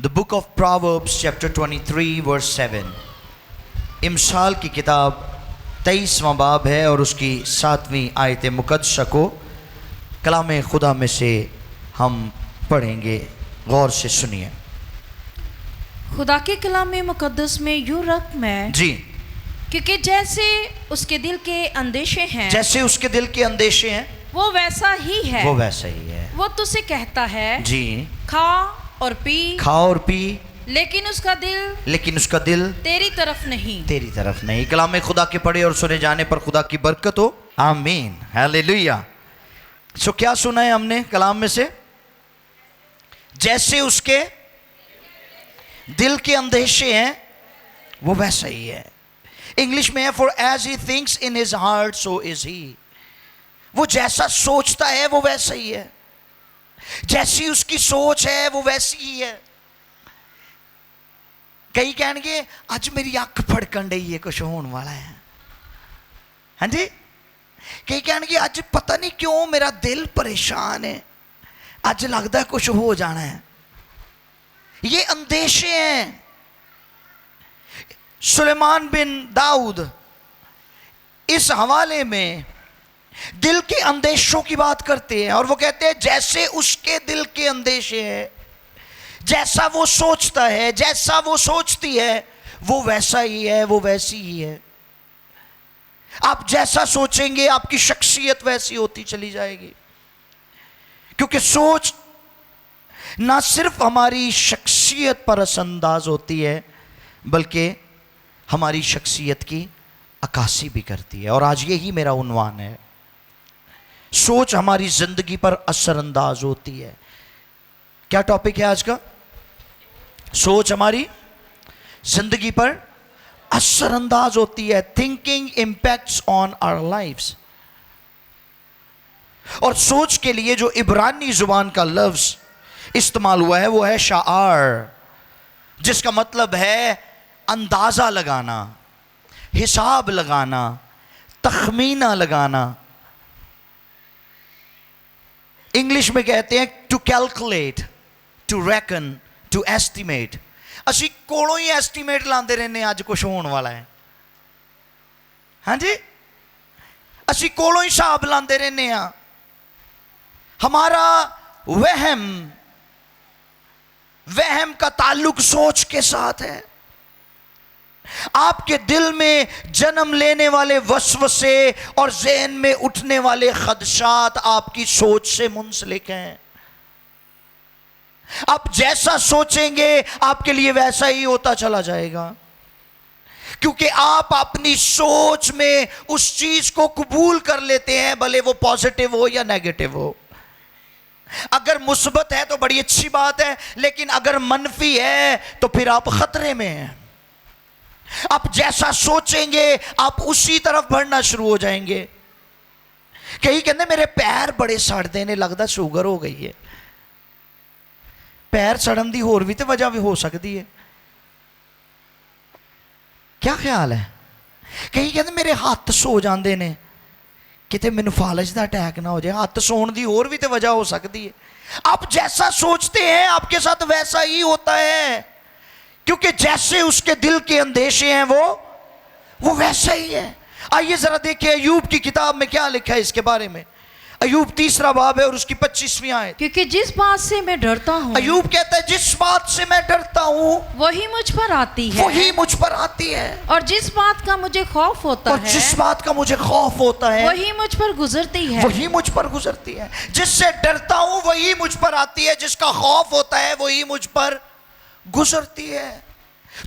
The book of Proverbs chapter 23 verse 7. इमसाल की किताब 23वां बाब है और उसकी 7वीं आयत मुकद्दसा को कलाम खुदा में से हम पढ़ेंगे। गौर से सुनिए। खुदा के कलाम मुकद्दस में यूं रकम है जी, क्योंकि जैसे उसके दिल के अंदेशे हैं, जैसे उसके दिल के अंदेशे हैं वो वैसा ही है। वो वैसा ही है। वो तुझसे कहता है जी, खा और पी, खा और पी, लेकिन उसका दिल तेरी तरफ नहीं। तेरी तरफ नहीं। कलाम खुदा के पढ़े और सुने जाने पर खुदा की बरकत हो। आमीन, हालेलुया। सो क्या सुना है हमने कलाम में से? जैसे उसके दिल के अंदेशे हैं वो वैसा ही है। इंग्लिश में है for as he thinks in his heart so is he. वो जैसा सोचता है वो वैसा ही है, जैसी उसकी सोच है वो वैसी ही है। कई कहेंगे आज मेरी अख फड़कन रही है, कुछ होने वाला है। हाँ जी। कई कहेंगे आज पता नहीं क्यों मेरा दिल परेशान है, आज लगता है कुछ हो जाना है। ये अंदेशे हैं। सुलेमान बिन दाऊद इस हवाले में दिल के अंदेशों की बात करते हैं और वो कहते हैं जैसे उसके दिल के अंदेशे हैं, जैसा वो सोचता है, जैसा वो सोचती है वो वैसा ही है, वो वैसी ही है। आप जैसा सोचेंगे आपकी शख्सियत वैसी होती चली जाएगी, क्योंकि सोच ना सिर्फ हमारी शख्सियत पर असरअंदाज होती है बल्कि हमारी शख्सियत की अक्कासी भी करती है। और आज यही मेरा उन्वान है, सोच हमारी जिंदगी पर असरअंदाज होती है। क्या टॉपिक है आज का? सोच हमारी जिंदगी पर असरअंदाज होती है। Thinking impacts on our lives. और सोच के लिए जो इब्रानी जुबान का लफ्ज इस्तेमाल हुआ है वो है शाआर, जिसका मतलब है अंदाजा लगाना, हिसाब लगाना, तखमीना लगाना। इंग्लिश में कहते हैं to calculate, to reckon, to estimate. असी कोलों ही एस्टिमेट लाते रहने आज कुछ होने वाला है। हाँ जी, असी कोलों ही हिसाब लाते रहने। हमारा वहम का ताल्लुक सोच के साथ है। आपके दिल में जन्म लेने वाले वसवसे और ज़हन में उठने वाले खदशात आपकी सोच से मुंसलिक हैं। आप जैसा सोचेंगे आपके लिए वैसा ही होता चला जाएगा, क्योंकि आप अपनी सोच में उस चीज को कबूल कर लेते हैं, भले वो पॉजिटिव हो या नेगेटिव हो। अगर मुस्बत है तो बड़ी अच्छी बात है, लेकिन अगर मनफी है तो फिर आप खतरे में हैं। आप जैसा सोचेंगे आप उसी तरफ बढ़ना शुरू हो जाएंगे। कई कहते मेरे पैर बड़े सड़ते ने, लगता शुगर हो गई है। पैर सड़न की होर भी तो वजह भी हो सकती है। क्या ख्याल है? कई कहते मेरे हाथ सो जाते ने, किते मैनू फालज का अटैक ना हो जाए। हाथ सोने की होर भी तो वजह हो सकती है। आप जैसा सोचते हैं आपके साथ वैसा ही होता है, क्योंकि जैसे उसके दिल के अंदेशे हैं वो वैसा ही है। आइए जरा देखिए अय्यूब की किताब में क्या लिखा है इसके बारे में। अय्यूब 3 बाब है और उसकी 25वीं आयत। क्योंकि जिस बात से मैं डरता हूँ, अय्यूब कहता है जिस बात से मैं डरता हूँ वही मुझ पर आती है, वही मुझ पर आती है। और जिस बात का मुझे खौफ होता और है, जिस बात का मुझे खौफ होता है वही मुझ पर गुजरती है। वही मुझ पर गुजरती है। जिससे डरता हूँ वही मुझ पर आती है, जिसका खौफ होता है वही मुझ पर गुजरती है।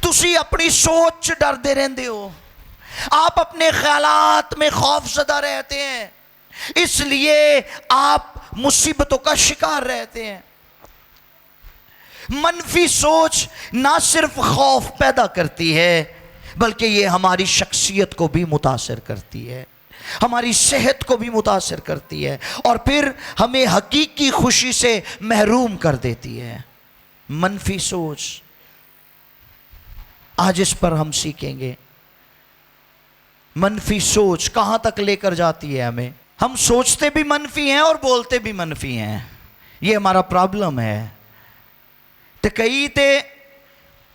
तुसी अपनी सोच डरते रहते हो, आप अपने ख्यालात में खौफजदा रहते हैं, इसलिए आप मुसीबतों का शिकार रहते हैं। मनफी सोच ना सिर्फ खौफ पैदा करती है बल्कि ये हमारी शख्सियत को भी मुतासिर करती है, हमारी सेहत को भी मुतासिर करती है और फिर हमें हकीकी खुशी से महरूम कर देती है। मनफी सोच, आज इस पर हम सीखेंगे। मनफी सोच कहां तक लेकर जाती है हमें। हम सोचते भी मनफी हैं और बोलते भी मनफी हैं, ये हमारा प्रॉब्लम है। ਤੇ ਕਈ ਤੇ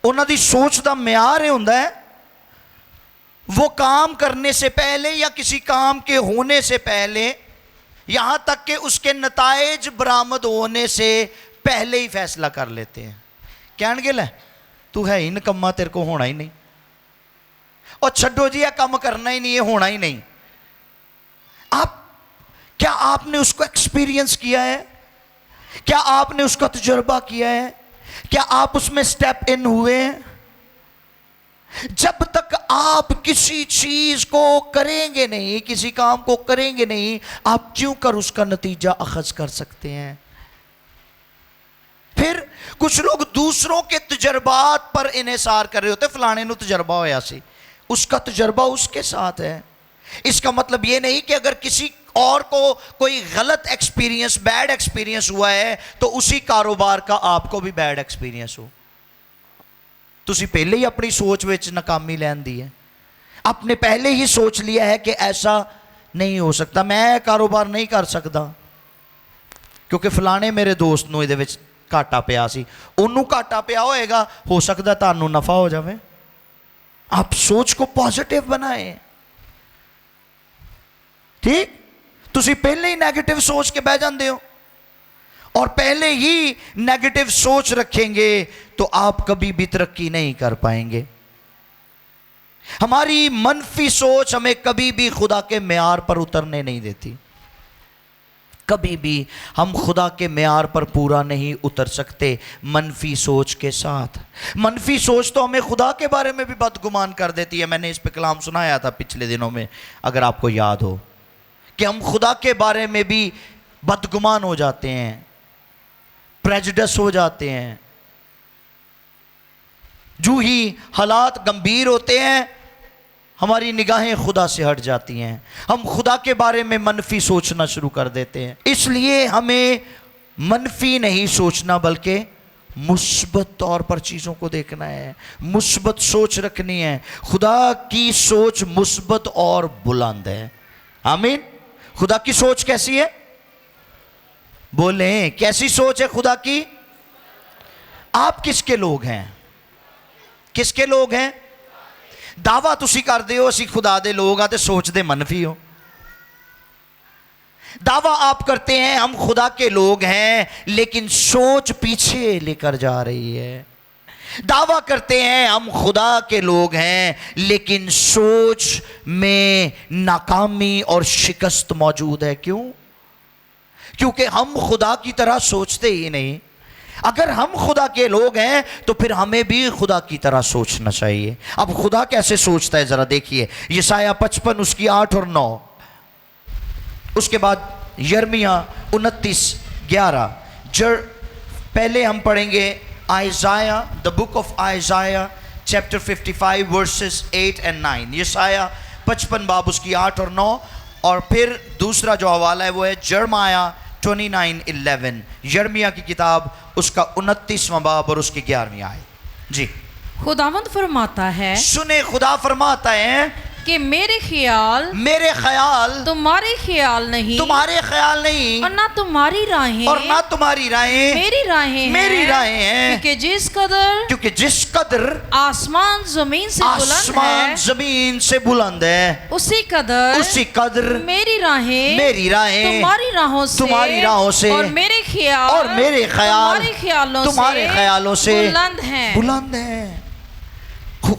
ਉਹਨਾਂ ਦੀ ਸੋਚ ਦਾ ਮਿਆਰ ਇਹ ਹੁੰਦਾ ਹੈ, वो काम करने से पहले या किसी काम के होने से पहले, यहां तक कि उसके नताइज बरामद होने से पहले ही फैसला कर लेते हैं। कहणगे ले तू है ही निकम्मा, तेरे को होना ही नहीं, और छड्डो जी, यह काम करना ही नहीं, ये होना ही नहीं। क्या आपने उसको एक्सपीरियंस किया है? क्या आपने उसका तजुर्बा किया है? क्या आप उसमें स्टेप इन हुए हैं? जब तक आप किसी चीज को करेंगे नहीं, किसी काम को करेंगे नहीं, आप क्यों कर उसका नतीजा अखज कर सकते हैं? फिर कुछ लोग दूसरों के तजर्बात पर इन्हिसार कर रहे होते, फलाने नु तजर्बा होया सी, उसका तजर्बा उसके साथ है। इसका मतलब यह नहीं कि अगर किसी और को कोई गलत एक्सपीरियंस, बैड एक्सपीरियंस हुआ है तो उसी कारोबार का आपको भी बैड एक्सपीरियंस हो। तुसी पहले ही अपनी सोच विच नाकामी लैन दी है, आपने पहले ही सोच लिया है कि ऐसा नहीं हो सकता, मैं कारोबार नहीं कर सकता क्योंकि फलाने मेरे दोस्त नूं इहदे विच घाटा पिया सी, उन्होंने घाटा पिया होएगा, हो सकता तुहानूं नफा हो जाए। आप सोच को पॉजिटिव बनाए। ठीक, तुसी पहले ही नेगेटिव सोच के बह जाते हो, और पहले ही नेगेटिव सोच रखेंगे तो आप कभी भी तरक्की नहीं कर पाएंगे। हमारी मनफी सोच हमें कभी भी खुदा के मेयार पर उतरने नहीं देती। कभी भी हम खुदा के मेयार पर पूरा नहीं उतर सकते मनफी सोच के साथ। मनफी सोच तो हमें खुदा के बारे में भी बदगुमान कर देती है। मैंने इस पे कलाम सुनाया था पिछले दिनों में, अगर आपको याद हो, कि हम खुदा के बारे में भी बदगुमान हो जाते हैं, प्रेजुडिस हो जाते हैं। जो ही हालात गंभीर होते हैं हमारी निगाहें खुदा से हट जाती हैं, हम खुदा के बारे में मनफी सोचना शुरू कर देते हैं। इसलिए हमें मनफी नहीं सोचना बल्कि मुस्बत तौर पर चीज़ों को देखना है, मुस्बत सोच रखनी है। खुदा की सोच मुस्बत और बुलंद है। आमीन। खुदा की सोच कैसी है? बोलें, कैसी सोच है खुदा की? आप किसके लोग हैं? किसके लोग हैं? दावा तुसी करदे हो असी खुदा दे लोग आ, ते सोचदे मनफी हो। दावा आप करते हैं हम खुदा के लोग हैं, लेकिन सोच पीछे लेकर जा रही है। दावा करते हैं हम खुदा के लोग हैं, लेकिन सोच में नाकामी और शिकस्त मौजूद है। क्यों? क्योंकि हम खुदा की तरह सोचते ही नहीं। अगर हम खुदा के लोग हैं तो फिर हमें भी खुदा की तरह सोचना चाहिए। अब खुदा कैसे सोचता है जरा देखिए, यशायाह 55 उसकी 8 और 9, उसके बाद यिर्मयाह 29:11। पहले हम पढ़ेंगे आइज़ाया, the book of आइज़ाया chapter 55 versus 8 और 9। यशायाह 55 बाब उसकी 8 और 9, और फिर दूसरा जो हवाला है वो है यिर्मयाह 29:11, यिर्मयाह की किताब उसका 29वां बाब और उसकी 11वीं आयत। जी, खुदावंद फरमाता है, सुने खुदा फरमाता है कि मेरे ख्याल तुम्हारे ख्याल नहीं, तुम्हारे ख्याल नहीं, और ना तुम्हारी राहें, और ना तुम्हारी राहें मेरी राहें हैं। क्योंकि जिस कदर आसमान जमीन से बुलंद है, उसी कदर मेरी राहें तुम्हारी राहों से और मेरे ख्याल तुम्हारे ख्यालों से बुलंद हैं।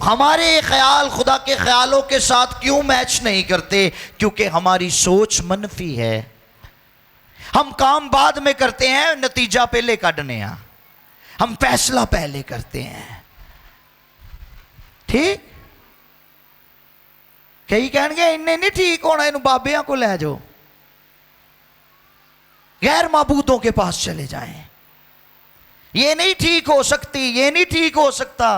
हमारे ख्याल खुदा के ख्यालों के साथ क्यों मैच नहीं करते? क्योंकि हमारी सोच मनफी है। हम काम बाद में करते हैं, नतीजा पहले काटने, हम फैसला पहले करते हैं। ठीक, कई कहेंगे इन्हें नहीं ठीक होना, इन बाबिया को ले जाओ, गैर माबूदों के पास चले जाएं, ये नहीं ठीक हो सकती, ये नहीं ठीक हो सकता,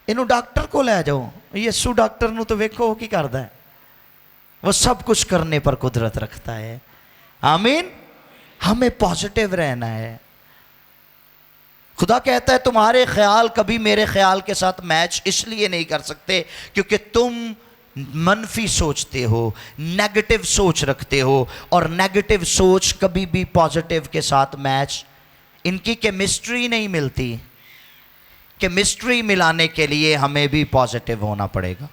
इन्हों डॉक्टर को ले जाओ। यीशु डॉक्टर नूं तो वेखो की करदा है, वो सब कुछ करने पर कुदरत रखता है। आमीन। हमें पॉजिटिव रहना है। खुदा कहता है तुम्हारे ख्याल कभी मेरे ख्याल के साथ मैच इसलिए नहीं कर सकते क्योंकि तुम मनफी सोचते हो, नेगेटिव सोच रखते हो, और नेगेटिव सोच कभी भी पॉजिटिव के साथ मैच इनकी केमिस्ट्री नहीं मिलती। केमिस्ट्री मिलाने के लिए हमें भी पॉजिटिव होना पड़ेगा,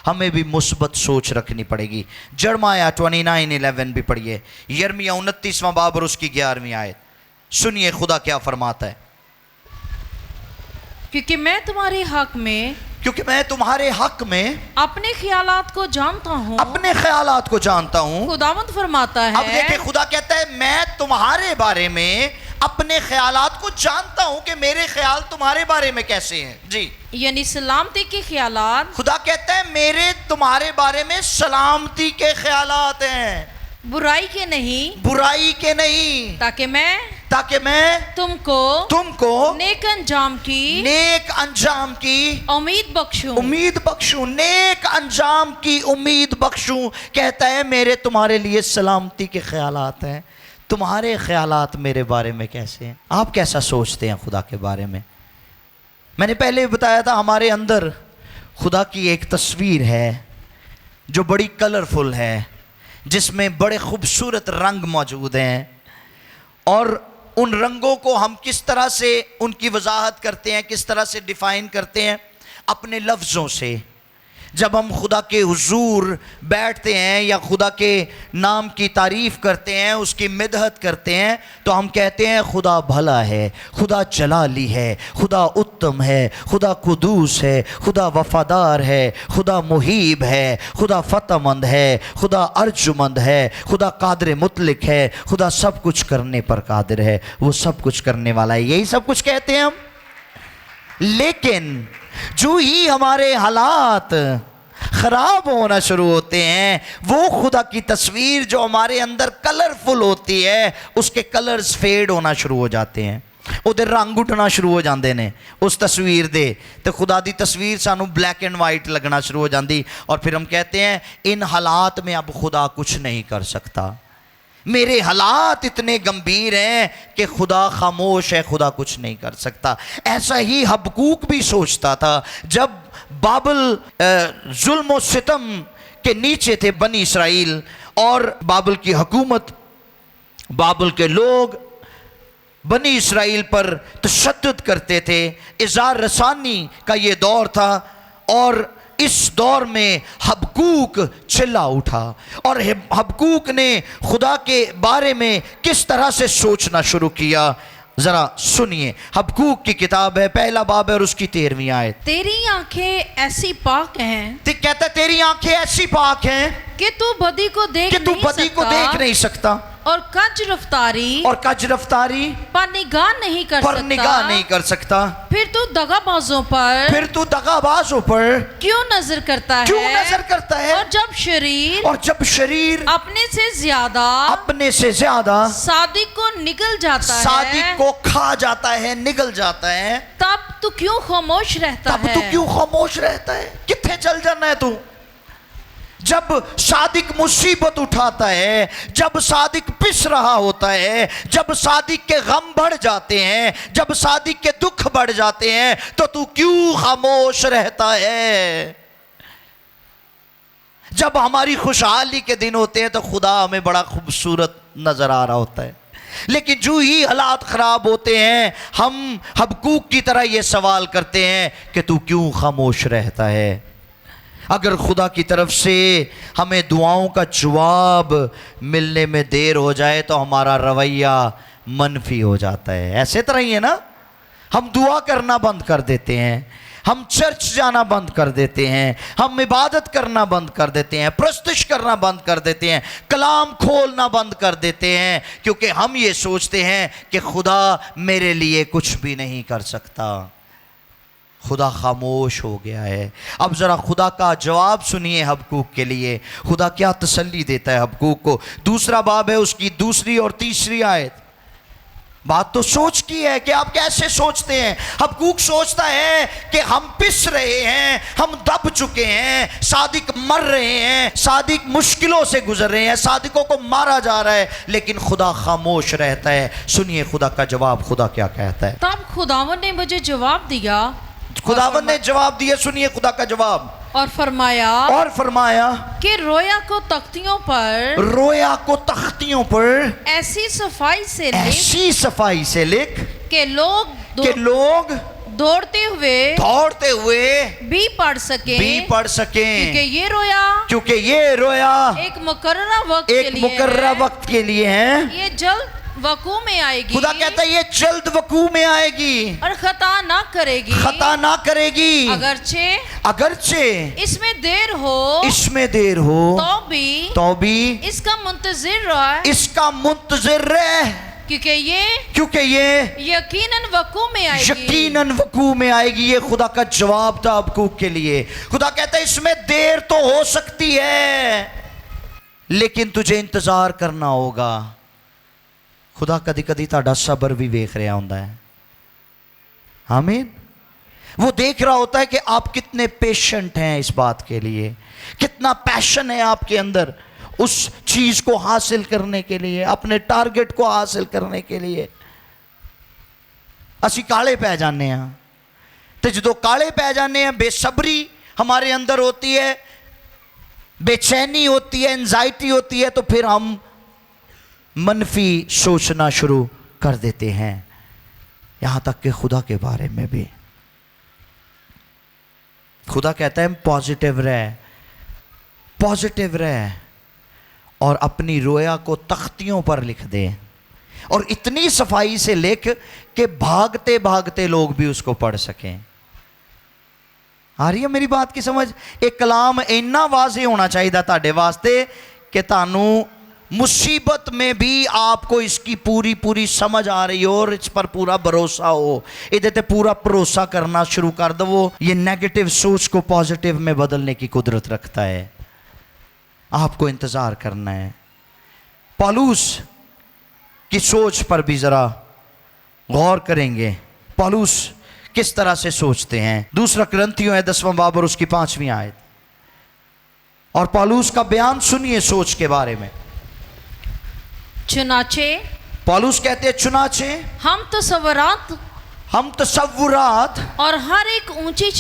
हमें भी मुस्बत सोच रखनी पड़ेगी। जर्माया 29:11 भी पढ़िए, यिर्मयाह 29वां बाब और उसकी 11वीं आयत। सुनिए खुदा क्या फरमाता है। क्योंकि मैं तुम्हारे हक में, क्योंकि मैं तुम्हारे हक में अपने ख्यालात को जानता हूँ, अपने ख्यालात को जानता हूँ। खुदावंद फरमाता है। अब देखिए खुदा कहता है मैं तुम्हारे बारे में अपने ख्यालात को जानता हूं कि मेरे ख्याल तुम्हारे बारे में कैसे हैं। जी, यानी सलामती के ख्यालात। खुदा कहता है मेरे तुम्हारे बारे में सलामती के ख्यालात हैं, बुराई के नहीं, बुराई के नहीं, ताकि मैं तुमको नेक अंजाम की उम्मीद बख्शूं, नेक अंजाम की उम्मीद बख्शूं। कहता है मेरे तुम्हारे लिए सलामती के ख्यालात हैं। तुम्हारे ख्यालात मेरे बारे में कैसे हैं? आप कैसा सोचते हैं खुदा के बारे में? मैंने पहले बताया था हमारे अंदर खुदा की एक तस्वीर है जो बड़ी कलरफुल है, जिसमें बड़े खूबसूरत रंग मौजूद हैं, और उन रंगों को हम किस तरह से उनकी वजाहत करते हैं, किस तरह से डिफ़ाइन करते हैं? अपने लफ्ज़ों से। जब हम खुदा के हुजूर बैठते हैं या खुदा के नाम की तारीफ़ करते हैं, उसकी मिदहत करते हैं, तो हम कहते हैं खुदा भला है, खुदा जलाली है, खुदा उत्तम है, खुदा कुदूस है, खुदा वफ़ादार है, खुदा मुहीब है, खुदा फ़तहमंद है, खुदा अर्जुमंद है, खुदा कादिर मुतलिक है, खुदा सब कुछ करने पर कादिर है, वो सब कुछ करने वाला है। यही सब कुछ कहते हैं हम। लेकिन जो ही हमारे हालात खराब होना शुरू होते हैं, वो खुदा की तस्वीर जो हमारे अंदर कलरफुल होती है, उसके कलर्स फेड होना शुरू हो जाते हैं, उधर रंग उठना शुरू हो जाते हैं उस तस्वीर दे। तो खुदा दी तस्वीर सानू ब्लैक एंड वाइट लगना शुरू हो जाती, और फिर हम कहते हैं इन हालात में अब खुदा कुछ नहीं कर सकता। मेरे हालात इतने गंभीर हैं कि खुदा खामोश है, खुदा कुछ नहीं कर सकता। ऐसा ही हबकूक भी सोचता था जब बाबल जुल्म और सितम के नीचे थे बनी इसराइल, और बाबल की हुकूमत, बाबल के लोग बनी इसराइल पर तशद्दुद करते थे। इज़ार रसानी का ये दौर था, और इस दौर में हबकूक चिल्ला उठा, और हबकूक ने खुदा के बारे में किस तरह से सोचना शुरू किया। जरा सुनिए, हबकूक की किताब है, पहला बाब है और उसकी 13वीं आयत। तेरी आंखें ऐसी पाक हैं, कहता है तेरी आंखें ऐसी पाक हैं कि तू बदी को देख नहीं सकता, और कज रफ्तारी पर निगाह नहीं कर सकता। फिर तू दगाबाजों पर क्यों नजर करता है? और जब शरीर अपने से ज्यादा सादिक को निगल जाता है, सादिक को खा जाता है, निगल जाता है, तब तू क्यों खामोश रहता है? किथे चल जाना है तू? जब सादिक मुसीबत उठाता है, जब सादिक पिस रहा होता है, जब सादिक के गम बढ़ जाते हैं, जब सादिक के दुख बढ़ जाते हैं, तो तू क्यों खामोश रहता है? जब हमारी खुशहाली के दिन होते हैं तो खुदा हमें बड़ा खूबसूरत नजर आ रहा होता है, लेकिन जो ही हालात खराब होते हैं हम हबकूक की तरह ये सवाल करते हैं कि तू क्यों खामोश रहता है? अगर खुदा की तरफ से हमें दुआओं का जवाब मिलने में देर हो जाए तो हमारा रवैया मनफी हो जाता है। ऐसे तरह ही है ना, हम दुआ करना बंद कर देते हैं, हम चर्च जाना बंद कर देते हैं, हम इबादत करना बंद कर देते हैं, प्रस्तुश करना बंद कर देते हैं, कलाम खोलना बंद कर देते हैं, क्योंकि हम ये सोचते हैं कि खुदा मेरे लिए कुछ भी नहीं कर सकता। खुदा खामोश हो गया है। अब ज़रा खुदा का जवाब सुनिए हबकूक के लिए। खुदा क्या तसल्ली देता है हबकूक को। दूसरा बाब है, उसकी 2 और 3 आयत। बात तो सोच की है कि आप कैसे सोचते हैं। हबकूक सोचता है कि हम पिस रहे हैं, हम दब चुके हैं, सादिक मर रहे हैं, सादिक मुश्किलों से गुजर रहे हैं, सादिकों को मारा जा रहा है, लेकिन खुदा खामोश रहता है। सुनिए खुदा का जवाब, खुदा क्या कहता है। तब खुदावन ने मुझे जवाब दिया, खुदावन ने जवाब दिया। सुनिए खुदा का जवाब, और फरमाया कि रोया को तख्तियों पर ऐसी सफाई से लिख कि लोग दौड़ते हुए भी पढ़ सके क्योंकि ये रोया एक मुकर्ररा वक्त के लिए है। ये जल्द वकू में आएगी। खुदा कहता है ये जल्द वकू में आएगी और खता ना करेगी अगरचे इसमें देर हो तो भी इसका मुंतजिर रह क्योंकि ये यकीनन वकू में आएगी। ये खुदा का जवाब था हबक्कूक के लिए। खुदा कहता है इसमें देर तो हो सकती है लेकिन तुझे इंतजार करना होगा। खुदा कदी कदी ताड़ा सबर भी वेख रहा होता है। आमीन। वो देख रहा होता है कि आप कितने पेशेंट हैं इस बात के लिए, कितना पैशन है आपके अंदर उस चीज को हासिल करने के लिए, अपने टारगेट को हासिल करने के लिए। असी काले पै जाने हैं तो जो काले पै जाने हैं बेसब्री हमारे अंदर होती है, बेचैनी होती है, एंजाइटी होती है, तो फिर हम मनफी सोचना शुरू कर देते हैं। यहां तक कि खुदा के बारे में भी खुदा कहता है पॉजिटिव रह और अपनी रोया को तख्तियों पर लिख दे और इतनी सफाई से लिख कि भागते भागते लोग भी उसको पढ़ सकें। आ रही है मेरी बात की समझ? एक कलाम इन्ना वाज़े होना चाहिए ताड़े वास्ते कि तानू मुसीबत में भी आपको इसकी पूरी समझ आ रही हो और इस पर पूरा भरोसा हो। इधर पूरा भरोसा करना शुरू कर दो। ये नेगेटिव सोच को पॉजिटिव में बदलने की कुदरत रखता है। आपको इंतजार करना है। पौलुस की सोच पर भी जरा गौर करेंगे। पौलुस किस तरह से सोचते हैं। दूसरा कुरिन्थियों है 10वां बाब और उसकी 5वीं आयत। और पौलुस का बयान सुनिए सोच के बारे में। चुनाचे, पौलुस कहते हैं चुनाचे, हम तसव्वुरात और हर एक ऊंची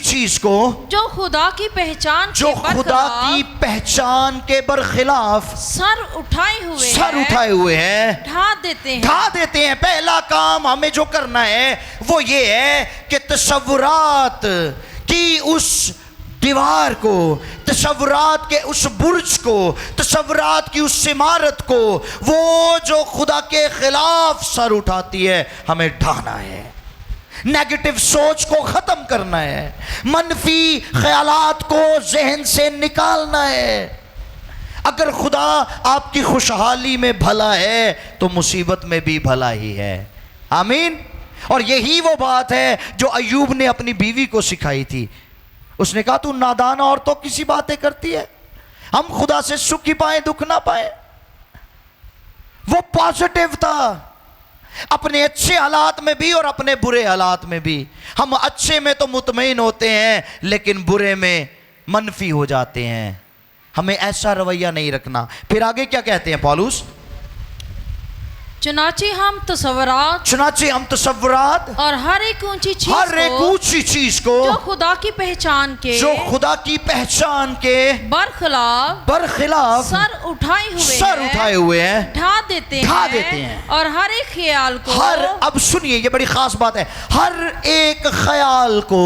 चीज को जो खुदा की पहचान के बरखिलाफ सर उठाए हुए हैं ढा देते हैं। पहला काम हमें जो करना है वो ये है कि तसव्वुरात की उस दीवार को, तसव्वुरात के उस बुर्ज को, तसव्वुरात की उस इमारत को, वो जो खुदा के खिलाफ सर उठाती है, हमें ढाना है। नेगेटिव सोच को खत्म करना है, मनफी ख्यालात को जहन से निकालना है। अगर खुदा आपकी खुशहाली में भला है तो मुसीबत में भी भला ही है। आमीन। और यही वो बात है जो अय्यूब ने अपनी बीवी को सिखाई थी। उसने कहा तू नादान औरतों किसी बातें करती है, हम खुदा से सुख ही पाए दुख ना पाए। वो पॉजिटिव था अपने अच्छे हालात में भी और अपने बुरे हालात में भी। हम अच्छे में तो मुतमईन होते हैं लेकिन बुरे में मनफी हो जाते हैं। हमें ऐसा रवैया नहीं रखना। फिर आगे क्या कहते हैं पौलुस? चुनाचे हम तसव्वुरात और हर एक ऊंची चीज को जो खुदा की पहचान के बरखिलाफ सर उठाए हुए हैं ढा देते हैं। और हर एक ख्याल को अब सुनिए ये बड़ी खास बात है, हर एक ख्याल को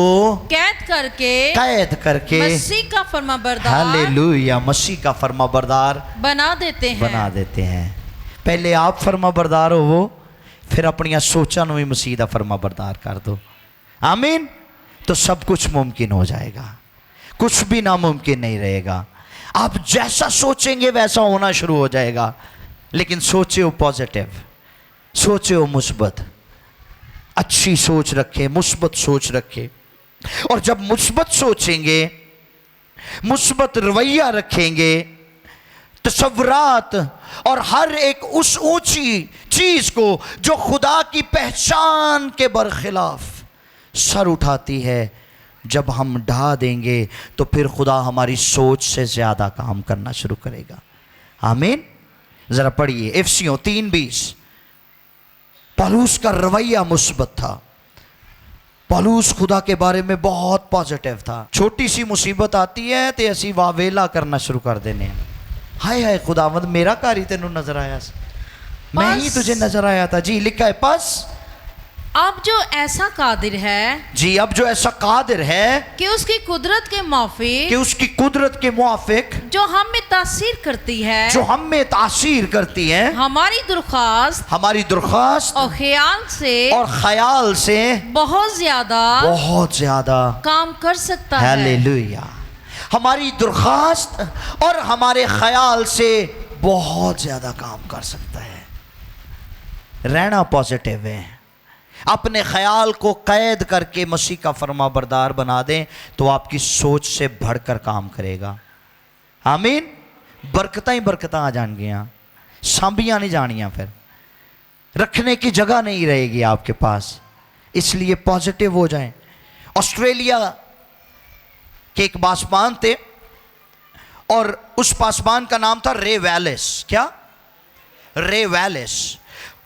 कैद करके मसीह का फरमाबरदार, हालेलुया, मसीह का फरमाबरदार बना देते हैं। पहले आप फरमाबरदार हो, फिर अपनी सोचा भी मसीह का फरमाबरदार कर दो। आमीन। तो सब कुछ मुमकिन हो जाएगा, कुछ भी नामुमकिन नहीं रहेगा। आप जैसा सोचेंगे वैसा होना शुरू हो जाएगा। लेकिन सोचे हो पॉजिटिव, सोचे हो मुस्बत, अच्छी सोच रखे, मुस्बत सोच रखे। और जब मुस्बत सोचेंगे, मुस्बत रवैया रखेंगे, तसव्वुरात और हर एक उस ऊंची चीज को जो खुदा की पहचान के बरखिलाफ सर उठाती है, जब हम ढा देंगे तो फिर खुदा हमारी सोच से ज्यादा काम करना शुरू करेगा। आमीन। जरा पढ़िए इफिसियों 3:20। पौलुस का रवैया मुस्बत था। पौलुस खुदा के बारे में बहुत पॉजिटिव था। छोटी सी मुसीबत आती है तो असी वावेला करना शुरू कर देने, हाय हाय खुदावंद मेरा घर ही तेनू नजर आया, मैं ही तुझे नजर आया था। जी लिखा है बस अब जो ऐसा कादिर है, जी अब जो ऐसा कादिर है कि उसकी कुदरत के मुआफिक, कि उसकी कुदरत के मुआफिक जो हम में तासीर करती है, जो हम में तासीर करती है, हमारी दरख्वास्त और ख्याल से बहुत ज्यादा काम कर सकता है। हालेलुया। हमारी दरख्वास्त और हमारे ख्याल से बहुत ज्यादा काम कर सकता है। रहना पॉजिटिव है, अपने ख्याल को कैद करके मसीह का फरमाबरदार बना दें तो आपकी सोच से बढ़कर काम करेगा। आमीन। बरकतां ही बरकतां आ जाएंगियां, सांभियां नहीं जानियां, फिर रखने की जगह नहीं रहेगी आपके पास, इसलिए पॉजिटिव हो जाएं। ऑस्ट्रेलिया के एक पासबान थे और उस पासबान का नाम था रे वैलिस। क्या? रे वैलिस।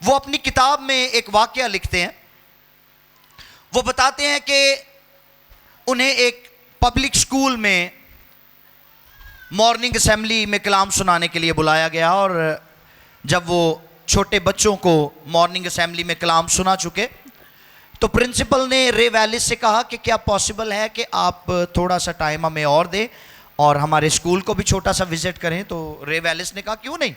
वो अपनी किताब में एक वाकया लिखते हैं। वो बताते हैं कि उन्हें एक पब्लिक स्कूल में मॉर्निंग असेंबली में कलाम सुनाने के लिए बुलाया गया, और जब वो छोटे बच्चों को मॉर्निंग असेंबली में कलाम सुना चुके तो प्रिंसिपल ने रे वैलिस से कहा कि क्या पॉसिबल है कि आप थोड़ा सा टाइम हमें और दें और हमारे स्कूल को भी छोटा सा विजिट करें। तो रे वैलिस ने कहा क्यों नहीं।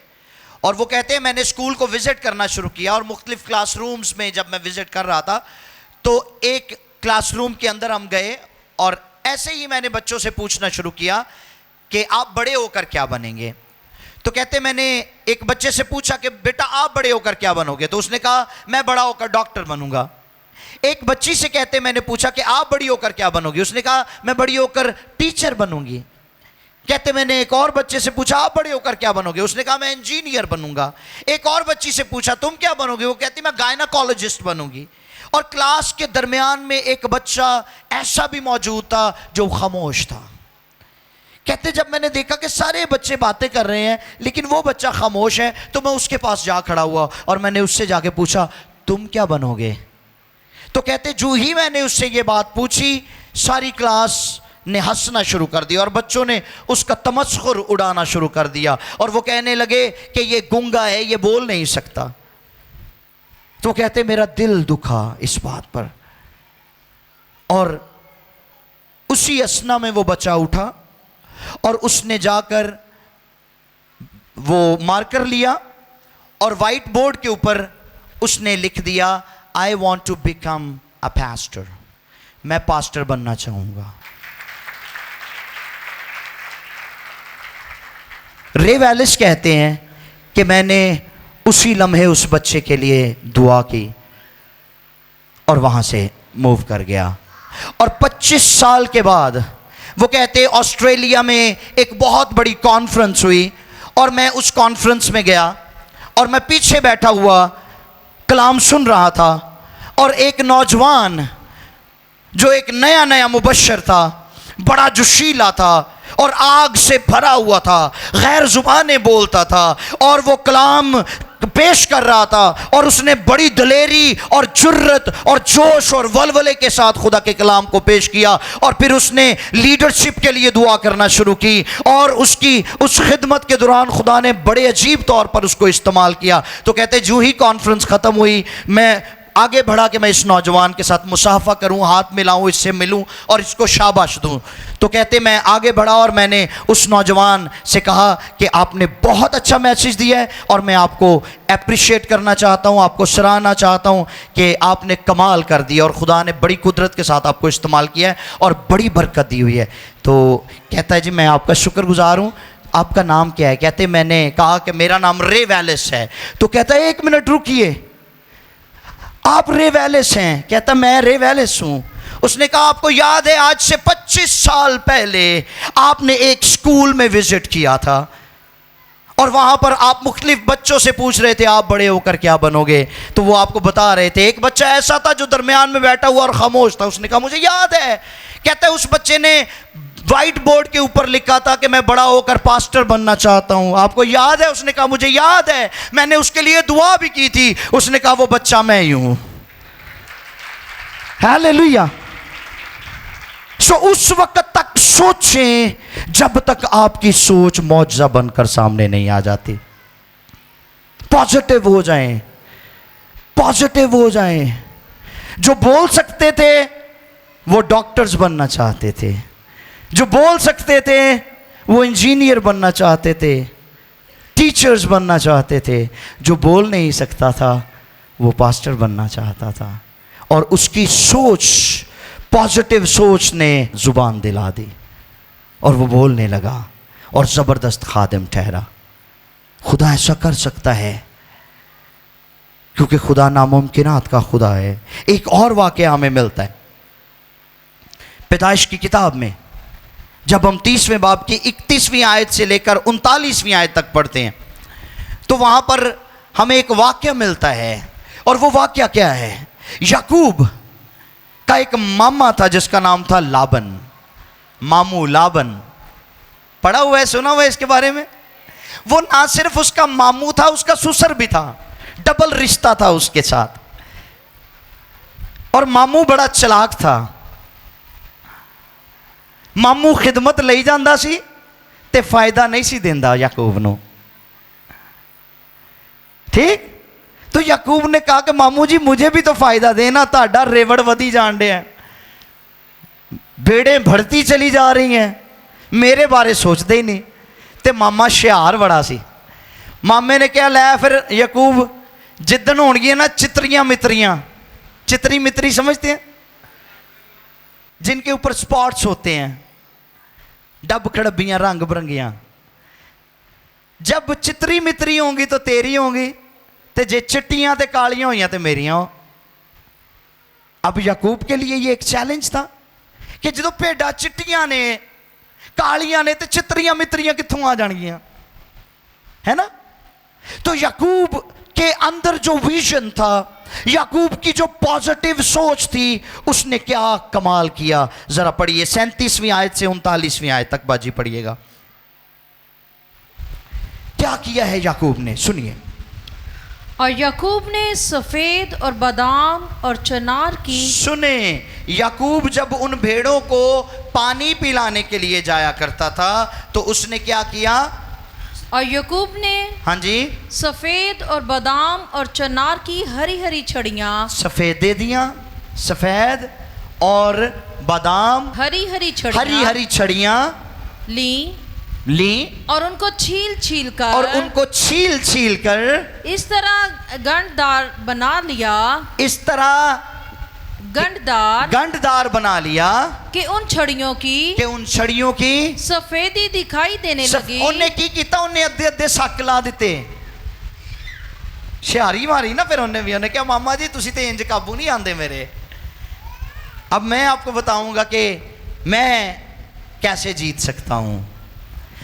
और वो कहते हैं मैंने स्कूल को विजिट करना शुरू किया और मुख्तलिफ क्लासरूम्स में जब मैं विजिट कर रहा था तो एक क्लासरूम के अंदर हम गए और ऐसे ही मैंने बच्चों से पूछना शुरू किया कि आप बड़े होकर क्या बनेंगे। तो कहते मैंने एक बच्चे से पूछा कि बेटा आप बड़े होकर क्या बनोगे, तो उसने कहा मैं बड़ा होकर डॉक्टर बनूंगा। एक बच्ची से कहते मैंने पूछा कि आप बड़ी होकर क्या बनोगी, उसने कहा मैं बड़ी होकर टीचर बनूंगी। कहते मैंने एक और बच्चे से पूछा आप बड़े होकर क्या बनोगे, उसने कहा मैं इंजीनियर बनूंगा। एक और बच्ची से पूछा तुम क्या बनोगे, वो कहती मैं गायनाकोलॉजिस्ट बनूंगी। और क्लास के दरमियान में एक बच्चा ऐसा भी मौजूद था जो खामोश था। कहते जब मैंने देखा कि सारे बच्चे बातें कर रहे हैं लेकिन वो बच्चा खामोश है तो मैं उसके पास जा खड़ा हुआ और मैंने उससे जाके पूछा तुम क्या बनोगे। तो कहते जो ही मैंने उससे ये बात पूछी सारी क्लास ने हंसना शुरू कर दिया और बच्चों ने उसका तमस्खुर उड़ाना शुरू कर दिया और वो कहने लगे कि ये गूंगा है, ये बोल नहीं सकता। तो कहते मेरा दिल दुखा इस बात पर। और उसी असना में वो बच्चा उठा और उसने जाकर वो मार्कर लिया और व्हाइट बोर्ड के ऊपर उसने लिख दिया I want to become a pastor, मैं पास्टर बनना चाहूंगा। रे वैलिस कहते हैं कि मैंने उसी लम्हे उस बच्चे के लिए दुआ की और वहां से मूव कर गया। और 25 साल के बाद वो कहते ऑस्ट्रेलिया में एक बहुत बड़ी कॉन्फ्रेंस हुई और मैं उस कॉन्फ्रेंस में गया और मैं पीछे बैठा हुआ कलाम सुन रहा था और एक नौजवान जो एक नया नया मुबश्शिर था, बड़ा जोशीला था और आग से भरा हुआ था, गैर जुबानें बोलता था और वो कलाम पेश कर रहा था और उसने बड़ी दलेरी और जुर्रत और जोश और वलवले के साथ खुदा के कलाम को पेश किया और फिर उसने लीडरशिप के लिए दुआ करना शुरू की और उसकी उस खिदमत के दौरान खुदा ने बड़े अजीब तौर पर उसको इस्तेमाल किया। तो कहते जो ही कॉन्फ्रेंस ख़त्म हुई मैं आगे बढ़ा कि मैं इस नौजवान के साथ मुसाफा करूं, हाथ मिलाऊं, इससे मिलूं और इसको शाबाश दूं। तो कहते मैं आगे बढ़ा और मैंने उस नौजवान से कहा कि आपने बहुत अच्छा मैसेज दिया है और मैं आपको अप्रिशिएट करना चाहता हूं, आपको सराहना चाहता हूं कि आपने कमाल कर दिया और खुदा ने बड़ी कुदरत के साथ आपको इस्तेमाल किया है और बड़ी बरकत दी हुई है। तो कहता है जी मैं आपका शुक्रगुजार हूँ, आपका नाम क्या है। कहते मैंने कहा कि मेरा नाम रे वैलिस है। तो कहता है 1 मिनट रुकिए, आप रे वैलिस हैं? कहता मैं रे वैलिस हूं। उसने कहा आपको याद है आज से 25 साल पहले आपने एक स्कूल में विजिट किया था और वहां पर आप मुख्तलिफ बच्चों से पूछ रहे थे आप बड़े होकर क्या बनोगे, तो वो आपको बता रहे थे। एक बच्चा ऐसा था जो दरमियान में बैठा हुआ और खामोश था। उसने कहा मुझे याद है। कहता है उस बच्चे ने व्हाइट बोर्ड के ऊपर लिखा था कि मैं बड़ा होकर पास्टर बनना चाहता हूं, आपको याद है? उसने कहा मुझे याद है, मैंने उसके लिए दुआ भी की थी। उसने कहा वो बच्चा मैं ही हूं। हालेलुया। सो उस वक्त तक सोचें जब तक आपकी सोच मौजज़ा बनकर सामने नहीं आ जाती। पॉजिटिव हो जाएं, पॉजिटिव हो जाएं। जो बोल सकते थे वो डॉक्टर्स बनना चाहते थे, जो बोल सकते थे वो इंजीनियर बनना चाहते थे, टीचर्स बनना चाहते थे। जो बोल नहीं सकता था वो पास्टर बनना चाहता था। और उसकी सोच, पॉजिटिव सोच ने जुबान दिला दी और वो बोलने लगा और ज़बरदस्त खादिम ठहरा। खुदा ऐसा कर सकता है क्योंकि खुदा नामुमकिनात का खुदा है। एक और वाक़या हमें मिलता है पैदाइश की किताब में, जब हम 30वें बाब की 31वीं आयत से लेकर 39वीं आयत तक पढ़ते हैं तो वहाँ पर हमें एक वाक़या मिलता है। और वो वाक़या क्या है? याकूब का एक मामा था जिसका नाम था लाबन, मामू लाबन। पढ़ा हुआ है, सुना हुआ है इसके बारे में? वो ना सिर्फ उसका मामू था, उसका ससुर भी था, डबल रिश्ता था उसके साथ। और मामू बड़ा चालाक था। मामू खिदमत लई जांदा सी ते फायदा नहीं सी देंदा याकूब नूं। ठीक? तो याकूब ने कहा कि मामू जी मुझे भी तो फायदा देना, ताड़ा रेवड़ वधी जान डे, बेड़े भरती चली जा रही हैं, मेरे बारे सोचते ही नहीं। ते मामा शियार बड़ा सी। मामे ने कहा लै फिर याकूब जिद्दन होणगियां ना चित्रियां मित्रियां, चित्री मित्री समझते हैं, जिनके ऊपर स्पॉट्स होते हैं, डब खड़बियां रंग बिरंगियां। जब चित्री मित्री होंगी तो तेरी होंगी, ते जे चिट्टियां ते कालियां हुई तो मेरियां हो। अब याकूब के लिए ये एक चैलेंज था कि जो भेडा चिट्टियां ने कालियां ने तो चित्रियां मित्रियां कित्थों आ जाएंगियां, है ना? तो याकूब के अंदर जो विजन था, याकूब की जो पॉजिटिव सोच थी, उसने क्या कमाल किया। जरा पढ़िए 37वीं आयत से 39वीं आयत तक बाजी पढ़िएगा। क्या किया है याकूब ने, सुनिए। और याकूब ने सफेद और बादाम और चनार की, सुने, याकूब जब उन भेड़ों को पानी पिलाने के लिए जाया करता था तो उसने क्या किया? और याकूब ने, हाँ जी, सफेद और बादाम और चनार की हरी हरी छड़ियां, सफेद दे दिया, सफेद और बादाम, हरी हरी छड़ियां ली और उनको छील छील कर इस तरह गंडदार बना लिया, इस तरह गंडदार बना लिया कि उन छड़ियों की सफेदी दिखाई देने लगी। उन्हें की कीता, उन्हें अद्धे अद्धे सक ला दिते, शियारी मारी ना। फिर उन्हें भी, उन्हें क्या मामा जी तुसी ते इंज काबू नहीं आंदे मेरे। अब मैं आपको बताऊंगा कि मैं कैसे जीत सकता हूं।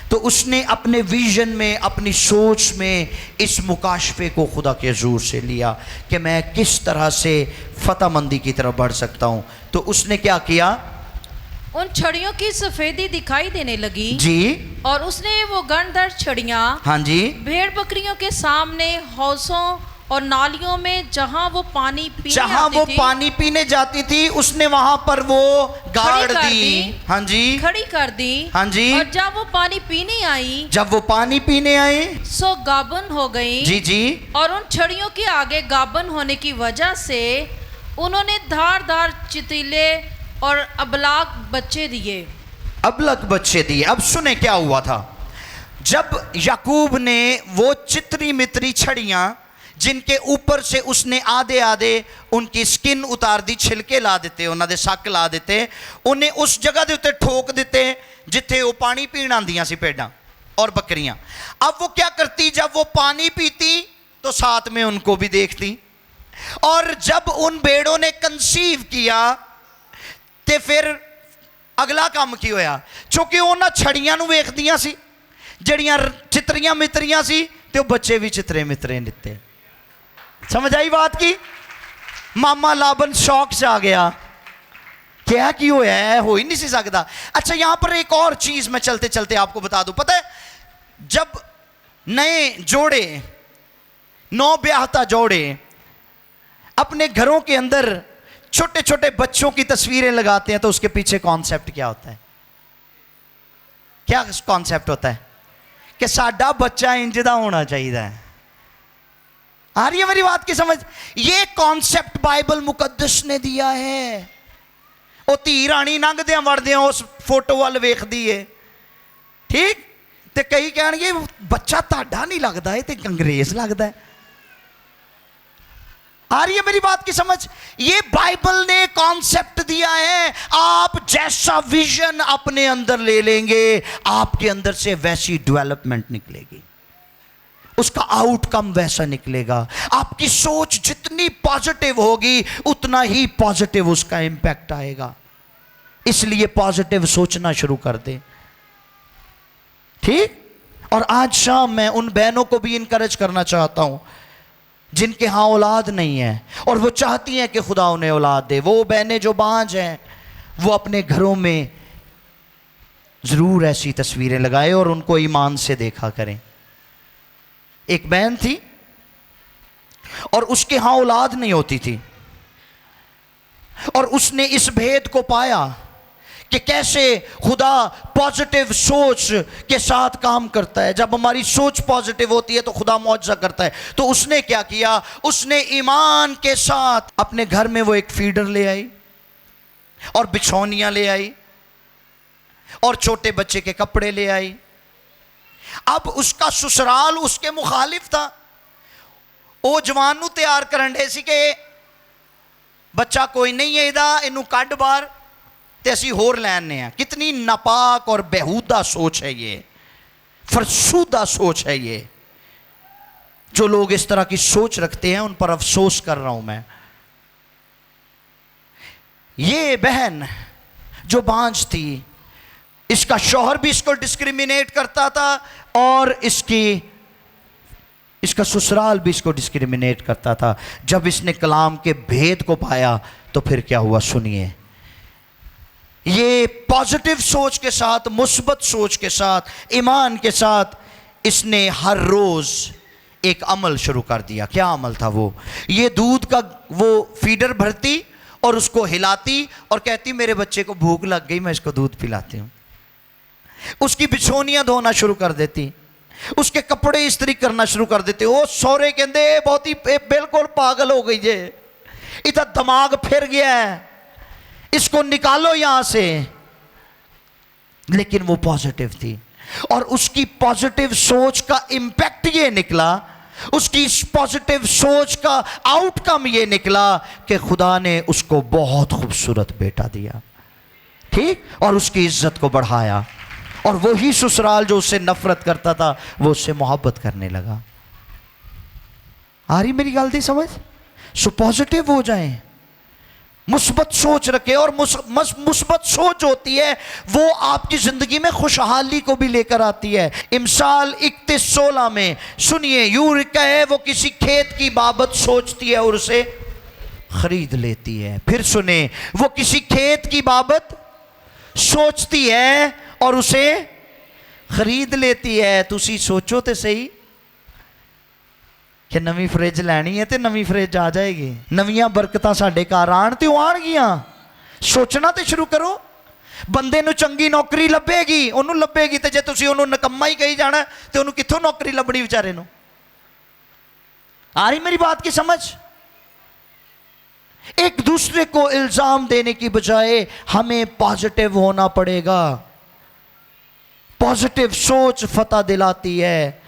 तो उसने अपने विजन में, अपनी सोच में इस मुकाशफे को खुदा के हुजूर से लिया कि मैं किस तरह से फतहमंदी की तरफ बढ़ सकता हूं। तो उसने क्या किया? उन छड़ियों की सफेदी दिखाई देने लगी जी, और उसने वो गंडदार छड़ियां, हाँ जी, भेड़ बकरियों के सामने हौसों और नालियों में जहां वो पानी पीने जाती थी उसने वहां पर वो गाड़ दी, हाँ जी, खड़ी कर दी, हाँ जी। और जब वो पानी पीने आई सो गाबन हो गई, जी जी। और उन छड़ियों के आगे गाबन होने की वजह से उन्होंने धारदार चितीले और अबलाक बच्चे दिए। अब सुने क्या हुआ था। जब याकूब ने वो चित्री मित्री छड़ियां जिनके ऊपर से उसने आधे आधे उनकी स्किन उतार दी, छिलके ला दिते, उन्होंने सक ला दिते, उन्हें उस जगह के उत्ते ठोक दिते जिथे वो पानी पीण आंदियां सी भेड़ां और बकरियां। अब वो क्या करती, जब वो पानी पीती तो साथ में उनको भी देखती। और जब उन भेड़ों ने कंसीव किया तो फिर अगला काम की होया, क्योंकि उन्हां छड़ियां नूं वेखदियां सी जड़ियां चित्रियां मित्रियां सी, तो बच्चे भी चित्रे मित्रे निते। समझ आई बात की? मामा लाबन शौक से आ गया, क्या की होया है, हो ही नहीं सी सकता। अच्छा, यहां पर एक और चीज मैं चलते चलते आपको बता दूं। पता है, जब नए जोड़े, नौ ब्याहता जोड़े अपने घरों के अंदर छोटे छोटे बच्चों की तस्वीरें लगाते हैं तो उसके पीछे कॉन्सेप्ट क्या होता है? क्या कॉन्सेप्ट होता है? कि साडा बच्चा इंज दा होना चाहिए। आ रही है मेरी बात की समझ? ये कॉन्सेप्ट बाइबल मुकद्दस ने दिया है। वो धी राणी लंघदे वड़दे उस फोटो वाल वेखदी है, ठीक, ते कई कहणगे बच्चा ताड़ा नहीं लगता, ये तो अंग्रेज लगता है। आ रही है मेरी बात की समझ? ये बाइबल ने कॉन्सेप्ट दिया है। आप जैसा विजन अपने अंदर ले लेंगे, आपके अंदर से वैसी डेवलपमेंट निकलेगी, उसका आउटकम वैसा निकलेगा। आपकी सोच जितनी पॉजिटिव होगी उतना ही पॉजिटिव उसका इंपैक्ट आएगा। इसलिए पॉजिटिव सोचना शुरू कर दे, ठीक। और आज शाम मैं उन बहनों को भी इनकरेज करना चाहता हूं जिनके यहां औलाद नहीं है और वो चाहती हैं कि खुदा उन्हें औलाद दे। वो बहनें जो बांझ हैं वो अपने घरों में जरूर ऐसी तस्वीरें लगाए और उनको ईमान से देखा करें। एक बहन थी और उसके यहां औलाद नहीं होती थी और उसने इस भेद को पाया कि कैसे खुदा पॉजिटिव सोच के साथ काम करता है। जब हमारी सोच पॉजिटिव होती है तो खुदा मौजज़ा करता है। तो उसने क्या किया, उसने ईमान के साथ अपने घर में वो एक फीडर ले आई और बिछौनियां ले आई और छोटे बच्चे के कपड़े ले आई। अब उसका ससुराल उसके मुखालिफ था। वो जवान नूं तैयार करन दे सी कि बच्चा कोई नहीं है, इदा इनू कढ़ बाहर ते असी होर लैने हैं। कितनी नापाक और बेहूदा सोच है ये, फरसूदा सोच है ये। जो लोग इस तरह की सोच रखते हैं उन पर अफसोस कर रहा हूं मैं। ये बहन जो बांझ थी, इसका शौहर भी इसको डिस्क्रिमिनेट करता था और इसका ससुराल भी इसको डिस्क्रिमिनेट करता था। जब इसने कलाम के भेद को पाया तो फिर क्या हुआ सुनिए। ये पॉजिटिव सोच के साथ, मुस्बत सोच के साथ, ईमान के साथ इसने हर रोज एक अमल शुरू कर दिया। क्या अमल था वो? ये दूध का वो फीडर भरती और उसको हिलाती और कहती मेरे बच्चे को भूख लग गई, मैं इसको दूध पिलाती हूं। उसकी बिछोनियां धोना शुरू कर देती, उसके कपड़े इस्त्री करना शुरू कर देते। वो सौरे कहते बहुत ही बिल्कुल पागल हो गई जे, इधर दिमाग फिर गया है, इसको निकालो यहां से। लेकिन वो पॉजिटिव थी और उसकी पॉजिटिव सोच का इंपैक्ट ये निकला, उसकी पॉजिटिव सोच का आउटकम ये निकला कि खुदा ने उसको बहुत खूबसूरत बेटा दिया, ठीक, और उसकी इज्जत को बढ़ाया। और वही ससुराल जो उससे नफरत करता था वो उससे मोहब्बत करने लगा। आ रही मेरी गलती समझ? सो पॉजिटिव हो जाएं, मुस्बत सोच रखें। और मुस्बत सोच होती है वो आपकी जिंदगी में खुशहाली को भी लेकर आती है। इमसाल 31:16 में सुनिए, यूरिका है वो किसी खेत की बाबत सोचती है और उसे खरीद लेती है। फिर सुने, वो किसी खेत की बाबत सोचती है और उसे खरीद लेती है। तुसी सोचो तो सही कि नवी फ्रिज लैनी है तो नवी फ्रिज आ जाएगी, नवियां बरकतां साडे घर आण ते आणगियां। सोचना तो शुरू करो। बंदे नूं चंगी नौकरी लभेगी, उन्होंने लभेगी, तो जे तुसीं उन्होंने नकम्मा ही कही जाना तो उन्होंने कित्थों नौकरी लभणी विचारे नूं? आ रही मेरी बात की समझ? एक दूसरे को इल्जाम देने की बजाय हमें पॉजिटिव होना पड़ेगा। पॉजिटिव सोच फतह दिलाती है।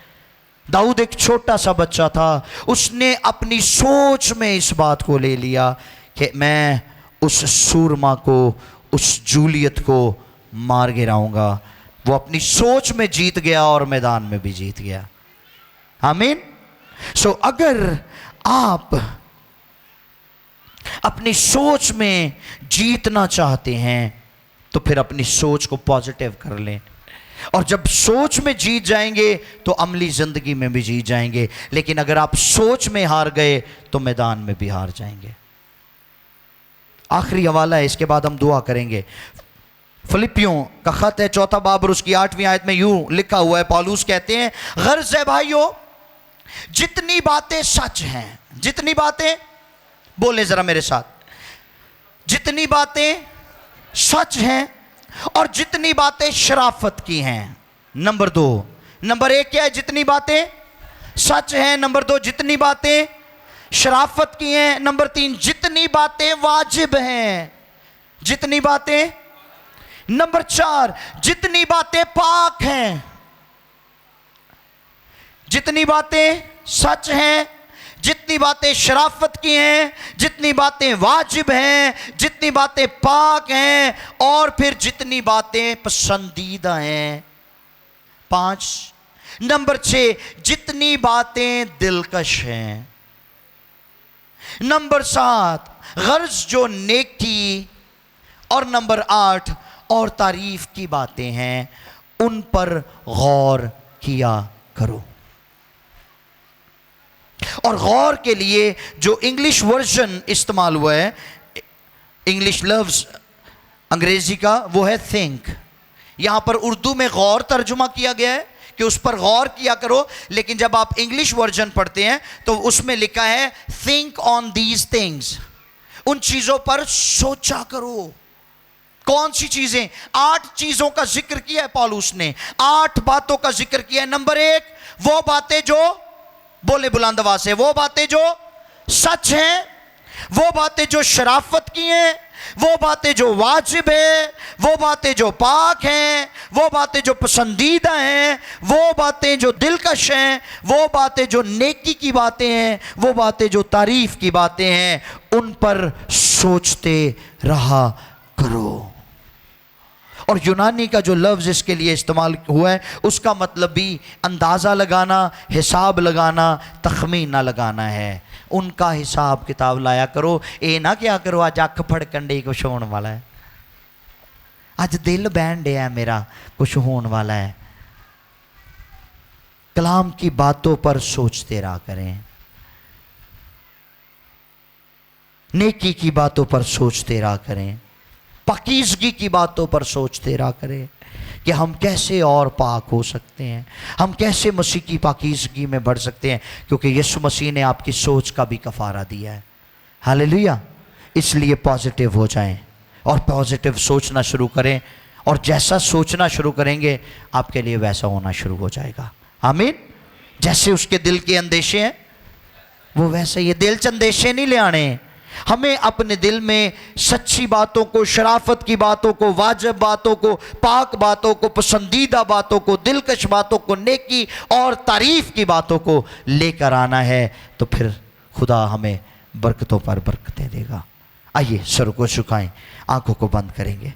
दाऊद एक छोटा सा बच्चा था, उसने अपनी सोच में इस बात को ले लिया कि मैं उस सूरमा को, उस जूलियत को मार गिराऊंगा। वो अपनी सोच में जीत गया और मैदान में भी जीत गया। आमीन। सो अगर आप अपनी सोच में जीतना चाहते हैं तो फिर अपनी सोच को पॉजिटिव कर लें, और जब सोच में जीत जाएंगे तो अमली जिंदगी में भी जीत जाएंगे। लेकिन अगर आप सोच में हार गए तो मैदान में भी हार जाएंगे। आखिरी हवाला है, इसके बाद हम दुआ करेंगे। फिलिपियों का खत है 4 बाब और उसकी 8वीं आयत में यूं लिखा हुआ है, पौलुस कहते हैं, गर्ज है भाइयों, जितनी बातें सच हैं, जितनी बातें, बोले जरा मेरे साथ, जितनी बातें सच हैं और जितनी बातें शराफत की हैं। नंबर 2, नंबर 1 क्या है? जितनी बातें सच हैं। नंबर 2, जितनी बातें शराफत की हैं। नंबर 3, जितनी बातें वाजिब हैं। जितनी बातें। नंबर 4, जितनी बातें पाक हैं। जितनी बातें सच हैं, जितनी बातें शराफत की हैं, जितनी बातें वाजिब हैं, जितनी बातें पाक हैं, और फिर जितनी बातें पसंदीदा हैं। 5, नंबर 6, जितनी बातें दिलकश हैं। नंबर 7, गर्ज जो नेकी, और नंबर 8, और तारीफ की बातें हैं, उन पर गौर किया करो। और गौर के लिए जो इंग्लिश वर्जन इस्तेमाल हुआ है, इंग्लिश लफ्ज अंग्रेजी का, वो है थिंक। यहां पर उर्दू में गौर तर्जुमा किया गया है कि उस पर गौर किया करो, लेकिन जब आप इंग्लिश वर्जन पढ़ते हैं तो उसमें लिखा है थिंक ऑन दीज थिंग्स। उन चीजों पर सोचा करो। कौन सी चीजें? 8 चीजों का जिक्र किया है पौलुस ने, 8 बातों का जिक्र किया है। नंबर 1, वो बातें जो, बोले बुलंद आवाज से, वो बातें जो सच हैं, वो बातें जो शराफत की हैं, वो बातें जो वाजिब है, वो बातें जो पाक हैं, वो बातें जो पसंदीदा हैं, वो बातें जो दिलकश हैं, वो बातें जो नेकी की बातें हैं, वो बातें जो तारीफ की बातें हैं, उन पर सोचते रहा करो। और यूनानी का जो लफ्ज़ इसके लिए इस्तेमाल हुआ है, उसका मतलब भी अंदाज़ा लगाना, हिसाब लगाना, तखमीना लगाना है। उनका हिसाब किताब लाया करो। ये ना क्या करो आज अख फड़ कंडे कुछ होने वाला है, आज दिल बहन डे है मेरा, कुछ होने वाला है। कलाम की बातों पर सोचते रहा करें, नेकी की बातों पर सोचते रहा करें, पाकीज़गी की बातों पर सोचते रहा करें कि हम कैसे और पाक हो सकते हैं, हम कैसे मसीह की पाकीज़गी में बढ़ सकते हैं, क्योंकि यीशु मसीह ने आपकी सोच का भी कफ़ारा दिया है। हालेलुया। इसलिए पॉजिटिव हो जाएं और पॉजिटिव सोचना शुरू करें, और जैसा सोचना शुरू करेंगे आपके लिए वैसा होना शुरू हो जाएगा। आमीन। जैसे उसके दिल के अंदेशे हैं वो वैसे, ये दिल च अंदेशे नहीं ले आने। हमें अपने दिल में सच्ची बातों को, शराफत की बातों को, वाजिब बातों को, पाक बातों को, पसंदीदा बातों को, दिलकश बातों को, नेकी और तारीफ की बातों को लेकर आना है, तो फिर खुदा हमें बरकतों पर बरकतें देगा। आइए सर को झुकाएं, आंखों को बंद करेंगे।